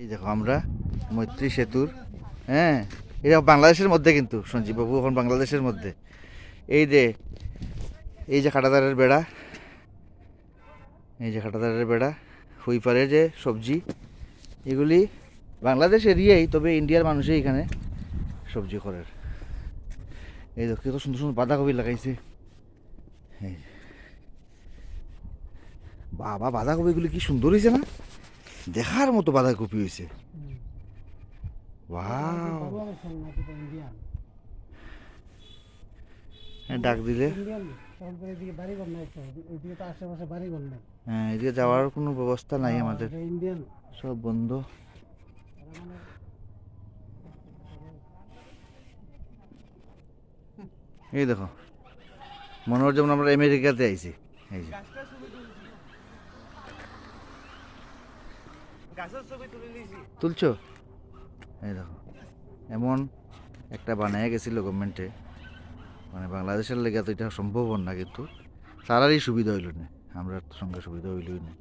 এই দেখো আমরা মৈত্রী সেতুর, হ্যাঁ, এটা বাংলাদেশের মধ্যে, কিন্তু সঞ্জীব বাবু এখন বাংলাদেশের মধ্যে। এই যে এই যে কাঁটাতারের বেড়া, এই যে কাঁটাতারের বেড়া, হুইপারে যে সবজি, এগুলি বাংলাদেশ এরিয়াই, তবে ইন্ডিয়ার মানুষই এখানে সবজি করে। এই দেখো কত সুন্দর সুন্দর বাঁধাকপি লাগাইছে। এই বাবা, বাঁধাকপিগুলি কি সুন্দর হয়েছে না, দেখার মতো বাঁধাকপি হয়েছে। ওয়াও, ডাক দিলে হ্যাঁ, এদিকে যাওয়ার কোনো ব্যবস্থা নাই আমাদের, সব বন্ধ। এই দেখো, মনে হচ্ছে যেমন আমরা আমেরিকাতে আইছি। এই যে তুলছো, এই দেখো, এমন একটা বানায় গেছিল গভর্নমেন্টে, মানে বাংলাদেশের লেগে তো এটা সম্ভব না, কিন্তু তারারই সুবিধা হইল না, আমরা সঙ্গে সুবিধা হইলই না।